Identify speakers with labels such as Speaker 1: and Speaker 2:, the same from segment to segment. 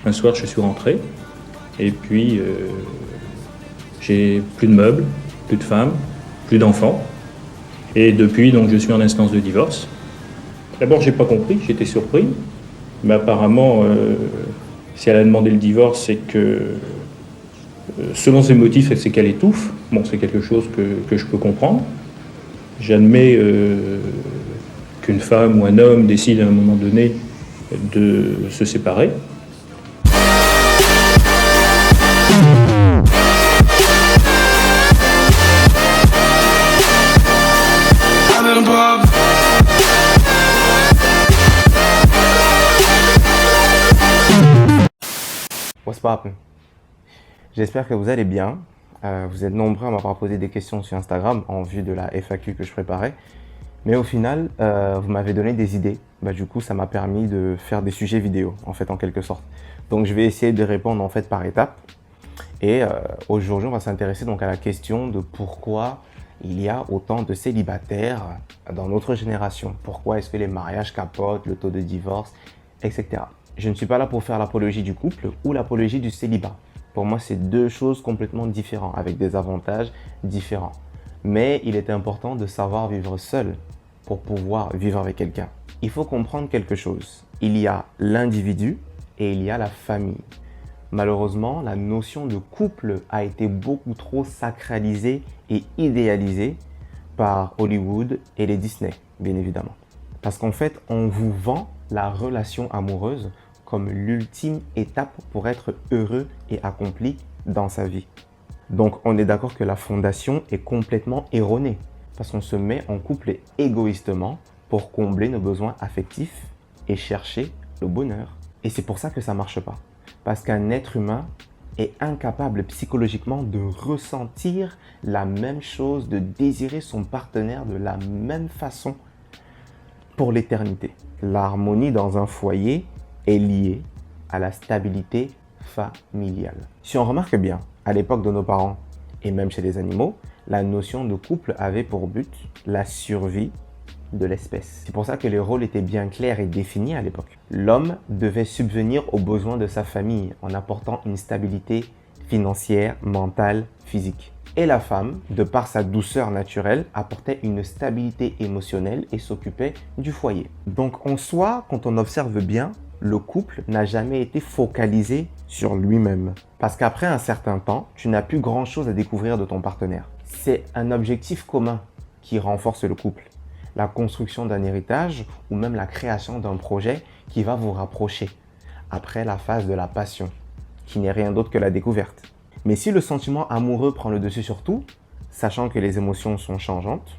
Speaker 1: Un soir, je suis rentré et puis j'ai plus de meubles, plus de femmes, plus d'enfants. Et depuis, donc, je suis en instance de divorce. D'abord, j'ai pas compris, j'étais surpris. Mais apparemment, si elle a demandé le divorce, c'est que, selon ses motifs, c'est qu'elle étouffe. Bon, c'est quelque chose que je peux comprendre. J'admets qu'une femme ou un homme décide à un moment donné de se séparer.
Speaker 2: What's poppin'? J'espère que vous allez bien. Vous êtes nombreux à m'avoir posé des questions sur Instagram en vue de la FAQ que je préparais. Mais au final, vous m'avez donné des idées. Du coup, ça m'a permis de faire des sujets vidéo, en fait, en quelque sorte. Donc, je vais essayer de répondre, en fait, par étapes. Et aujourd'hui, on va s'intéresser donc à la question de pourquoi il y a autant de célibataires dans notre génération. Pourquoi est-ce que les mariages capotent, le taux de divorce, etc. Je ne suis pas là pour faire l'apologie du couple ou l'apologie du célibat. Pour moi, c'est deux choses complètement différentes, avec des avantages différents. Mais il est important de savoir vivre seul pour pouvoir vivre avec quelqu'un. Il faut comprendre quelque chose. Il y a l'individu et il y a la famille. Malheureusement, la notion de couple a été beaucoup trop sacralisée et idéalisée par Hollywood et les Disney, bien évidemment. Parce qu'en fait, on vous vend la relation amoureuse comme l'ultime étape pour être heureux et accompli dans sa vie. Donc, on est d'accord que la fondation est complètement erronée parce qu'on se met en couple égoïstement pour combler nos besoins affectifs et chercher le bonheur. Et c'est pour ça que ça ne marche pas. Parce qu'un être humain est incapable psychologiquement de ressentir la même chose, de désirer son partenaire de la même façon pour l'éternité. L'harmonie dans un foyer est liée à la stabilité familiale. Si on remarque bien, à l'époque de nos parents et même chez les animaux, la notion de couple avait pour but la survie de l'espèce. C'est pour ça que les rôles étaient bien clairs et définis à l'époque. L'homme devait subvenir aux besoins de sa famille en apportant une stabilité financière, mentale, physique. Et la femme, de par sa douceur naturelle, apportait une stabilité émotionnelle et s'occupait du foyer. Donc en soi, quand on observe bien, le couple n'a jamais été focalisé sur lui-même. Parce qu'après un certain temps, tu n'as plus grand-chose à découvrir de ton partenaire. C'est un objectif commun qui renforce le couple. La construction d'un héritage ou même la création d'un projet qui va vous rapprocher après la phase de la passion, qui n'est rien d'autre que la découverte. Mais si le sentiment amoureux prend le dessus sur tout, sachant que les émotions sont changeantes,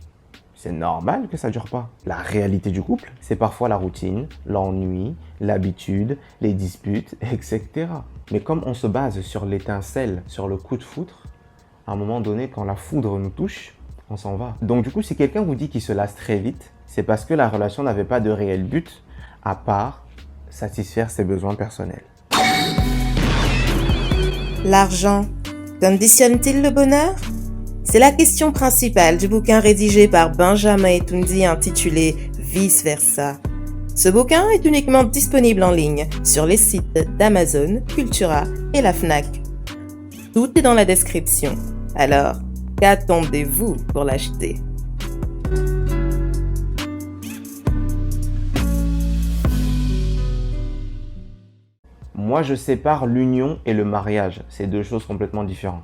Speaker 2: c'est normal que ça ne dure pas. La réalité du couple, c'est parfois la routine, l'ennui, l'habitude, les disputes, etc. Mais comme on se base sur l'étincelle, sur le coup de foudre, à un moment donné, quand la foudre nous touche, on s'en va. Donc du coup, si quelqu'un vous dit qu'il se lasse très vite, c'est parce que la relation n'avait pas de réel but, à part satisfaire ses besoins personnels.
Speaker 3: L'argent conditionne-t-il le bonheur? C'est la question principale du bouquin rédigé par Benjamin Etundi intitulé Vice Versa. Ce bouquin est uniquement disponible en ligne sur les sites d'Amazon, Cultura et la Fnac. Tout est dans la description. Alors, qu'attendez-vous pour l'acheter?
Speaker 2: Moi, je sépare l'union et le mariage. C'est deux choses complètement différentes.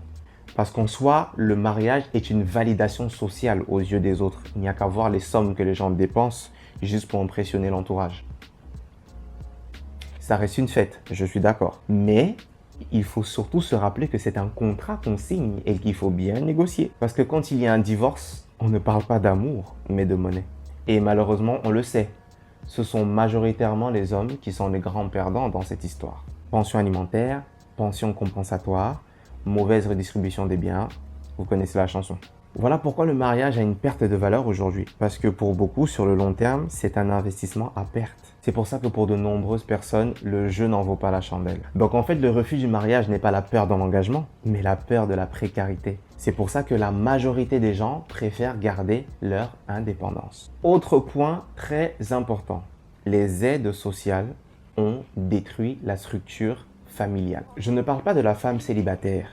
Speaker 2: Parce qu'en soi, le mariage est une validation sociale aux yeux des autres. Il n'y a qu'à voir les sommes que les gens dépensent juste pour impressionner l'entourage. Ça reste une fête, je suis d'accord. Mais il faut surtout se rappeler que c'est un contrat qu'on signe et qu'il faut bien négocier. Parce que quand il y a un divorce, on ne parle pas d'amour, mais de monnaie. Et malheureusement, on le sait. Ce sont majoritairement les hommes qui sont les grands perdants dans cette histoire. Pension alimentaire, pension compensatoire, mauvaise redistribution des biens, vous connaissez la chanson. Voilà pourquoi le mariage a une perte de valeur aujourd'hui. Parce que pour beaucoup, sur le long terme, c'est un investissement à perte. C'est pour ça que pour de nombreuses personnes, le jeu n'en vaut pas la chandelle. Donc en fait, le refus du mariage n'est pas la peur dans l'engagement, mais la peur de la précarité. C'est pour ça que la majorité des gens préfèrent garder leur indépendance. Autre point très important, les aides sociales ont détruit la structure familial. Je ne parle pas de la femme célibataire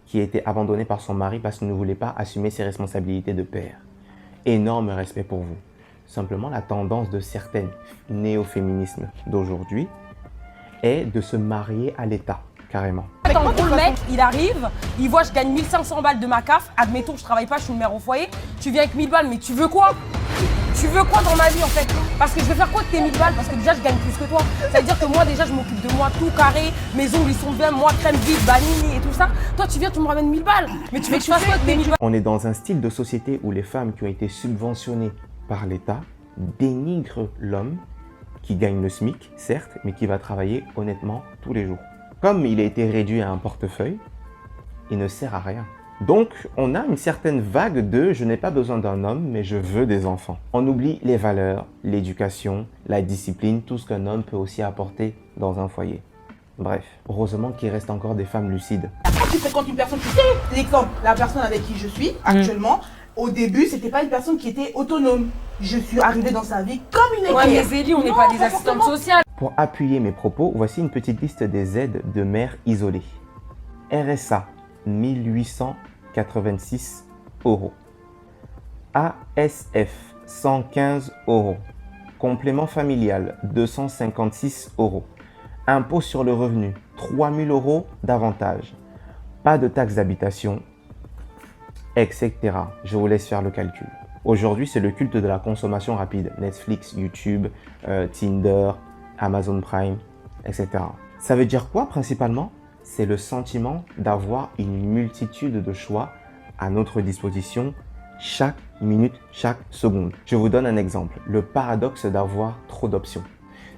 Speaker 2: qui a été abandonnée par son mari parce qu'il ne voulait pas assumer ses responsabilités de père. Énorme respect pour vous. Simplement, la tendance de certaines néo-féminismes d'aujourd'hui est de se marier à l'État, carrément.
Speaker 4: En gros, le mec, il arrive, il voit je gagne 1500 balles de ma CAF, admettons je travaille pas, je suis une mère au foyer, tu viens avec 1000 balles, mais tu veux quoi? Tu veux quoi dans ma vie en fait? Parce que je vais faire quoi de tes 1000 balles? Parce que déjà je gagne plus que toi. Ça veut dire que moi déjà je m'occupe de moi tout carré, mes ongles ils sont bien, moi crème vide, banini et tout ça. Toi tu viens, tu me ramènes 1000 balles. Mais tu veux que je fasse quoi de tes 1000 balles?
Speaker 2: On est dans un style de société où les femmes qui ont été subventionnées par l'État dénigrent l'homme qui gagne le SMIC, certes, mais qui va travailler honnêtement tous les jours. Comme il a été réduit à un portefeuille, il ne sert à rien. Donc, on a une certaine vague de « je n'ai pas besoin d'un homme, mais je veux des enfants ». On oublie les valeurs, l'éducation, la discipline, tout ce qu'un homme peut aussi apporter dans un foyer. Bref, heureusement qu'il reste encore des femmes lucides.
Speaker 5: Quand tu fréquentes une personne, tu sais, l'exemple, la personne avec qui je suis actuellement, au début, c'était pas une personne qui était autonome. Je suis arrivée dans sa vie comme une équipe.
Speaker 4: Ouais, mais Zélie, on n'est pas des assistantes sociales.
Speaker 2: Pour appuyer mes propos, voici une petite liste des aides de mères isolées. RSA, 1886 €. ASF, 115 €. Complément familial, 256 €. Impôt sur le revenu, 3000 € d'avantage. Pas de taxe d'habitation, etc. Je vous laisse faire le calcul. Aujourd'hui, c'est le culte de la consommation rapide. Netflix, YouTube, Tinder, Amazon Prime, etc. Ça veut dire quoi principalement? C'est le sentiment d'avoir une multitude de choix à notre disposition chaque minute, chaque seconde. Je vous donne un exemple. Le paradoxe d'avoir trop d'options.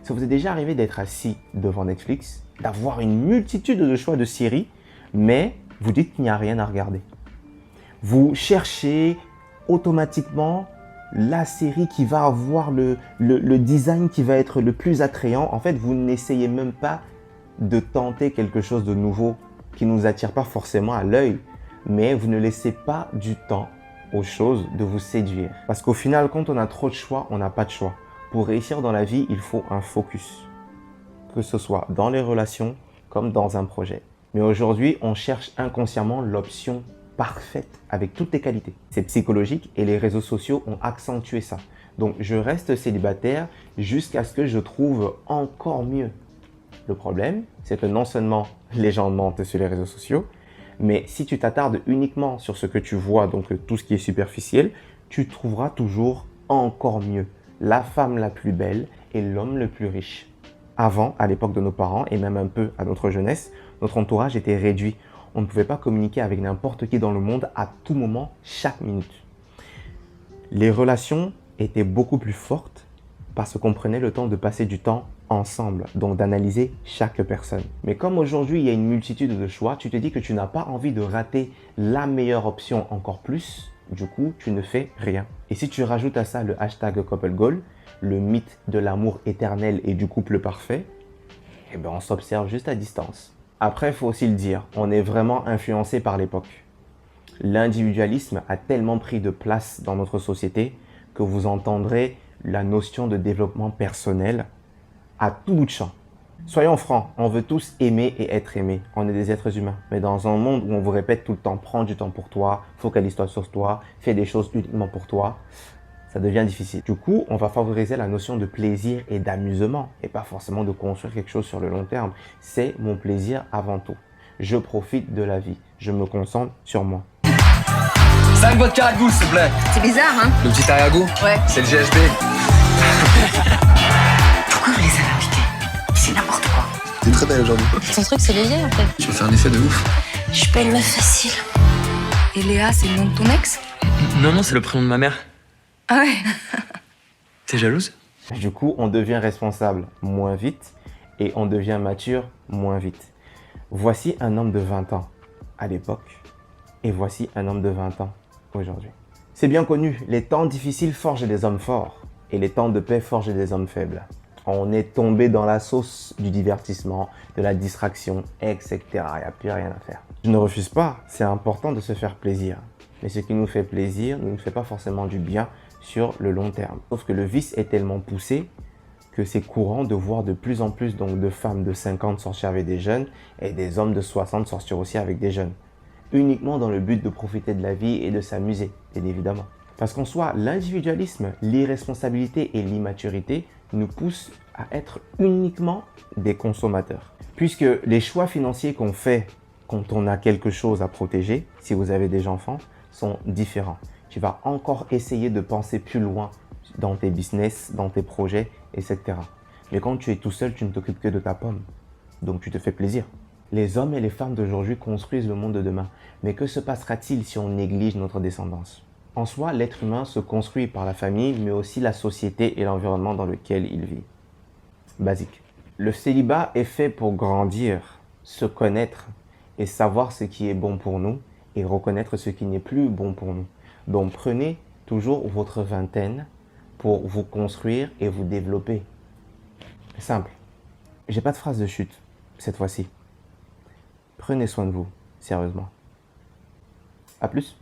Speaker 2: Ça vous est déjà arrivé d'être assis devant Netflix, d'avoir une multitude de choix de séries, mais vous dites qu'il n'y a rien à regarder. Vous cherchez automatiquement la série qui va avoir le design qui va être le plus attrayant. En fait, vous n'essayez même pas de tenter quelque chose de nouveau qui ne nous attire pas forcément à l'œil, mais vous ne laissez pas du temps aux choses de vous séduire. Parce qu'au final, quand on a trop de choix, on n'a pas de choix. Pour réussir dans la vie, il faut un focus. Que ce soit dans les relations comme dans un projet. Mais aujourd'hui, on cherche inconsciemment l'option parfaite avec toutes les qualités. C'est psychologique et les réseaux sociaux ont accentué ça. Donc, je reste célibataire jusqu'à ce que je trouve encore mieux. Le problème, c'est que non seulement les gens mentent sur les réseaux sociaux, mais si tu t'attardes uniquement sur ce que tu vois, donc tout ce qui est superficiel, tu trouveras toujours encore mieux. La femme la plus belle et l'homme le plus riche. Avant, à l'époque de nos parents et même un peu à notre jeunesse, notre entourage était réduit. On ne pouvait pas communiquer avec n'importe qui dans le monde à tout moment, chaque minute. Les relations étaient beaucoup plus fortes parce qu'on prenait le temps de passer du temps ensemble, donc d'analyser chaque personne. Mais comme aujourd'hui, il y a une multitude de choix, tu te dis que tu n'as pas envie de rater la meilleure option encore plus, du coup, tu ne fais rien. Et si tu rajoutes à ça le hashtag couple goal, le mythe de l'amour éternel et du couple parfait, eh ben on s'observe juste à distance. Après, il faut aussi le dire, on est vraiment influencé par l'époque. L'individualisme a tellement pris de place dans notre société que vous entendrez la notion de développement personnel à tout bout de champ. Soyons francs, on veut tous aimer et être aimés. On est des êtres humains. Mais dans un monde où on vous répète tout le temps, prends du temps pour toi, focalise-toi sur toi, fais des choses uniquement pour toi, ça devient difficile. Du coup, on va favoriser la notion de plaisir et d'amusement et pas forcément de construire quelque chose sur le long terme. C'est mon plaisir avant tout. Je profite de la vie. Je me concentre sur moi.
Speaker 6: 5 vodka Red Bull, s'il te plaît.
Speaker 7: C'est bizarre, hein?
Speaker 6: Le petit arrière-goût?
Speaker 7: Ouais.
Speaker 6: C'est le GHB.
Speaker 7: Pourquoi vous les avez invités? C'est n'importe quoi.
Speaker 6: T'es très belle aujourd'hui.
Speaker 7: Ton truc, c'est les vieilles, en fait.
Speaker 6: Tu vas faire un effet de ouf.
Speaker 7: Je suis pas une meuf facile. Et Léa, c'est le nom de ton ex?
Speaker 8: Non, c'est le prénom de ma mère.
Speaker 7: Ah ouais?
Speaker 8: T'es jalouse?
Speaker 2: Du coup, on devient responsable moins vite et on devient mature moins vite. Voici un homme de 20 ans à l'époque et voici un homme de 20 ans aujourd'hui. C'est bien connu, les temps difficiles forgent des hommes forts et les temps de paix forgent des hommes faibles. On est tombé dans la sauce du divertissement, de la distraction, etc. Il n'y a plus rien à faire. Je ne refuse pas, c'est important de se faire plaisir. Mais ce qui nous fait plaisir ne nous fait pas forcément du bien sur le long terme. Sauf que le vice est tellement poussé que c'est courant de voir de plus en plus donc, de femmes de 50 sortir avec des jeunes et des hommes de 60 sortir aussi avec des jeunes. Uniquement dans le but de profiter de la vie et de s'amuser, bien évidemment. Parce qu'en soi, l'individualisme, l'irresponsabilité et l'immaturité nous poussent à être uniquement des consommateurs. Puisque les choix financiers qu'on fait quand on a quelque chose à protéger, si vous avez des enfants, sont différents. Tu vas encore essayer de penser plus loin dans tes business, dans tes projets, etc. Mais quand tu es tout seul, tu ne t'occupes que de ta pomme. Donc tu te fais plaisir. Les hommes et les femmes d'aujourd'hui construisent le monde de demain. Mais que se passera-t-il si on néglige notre descendance? En soi, l'être humain se construit par la famille, mais aussi la société et l'environnement dans lequel il vit. Basique. Le célibat est fait pour grandir, se connaître et savoir ce qui est bon pour nous et reconnaître ce qui n'est plus bon pour nous. Donc prenez toujours votre vingtaine pour vous construire et vous développer. Simple. J'ai pas de phrase de chute cette fois-ci. Prenez soin de vous, sérieusement. À plus.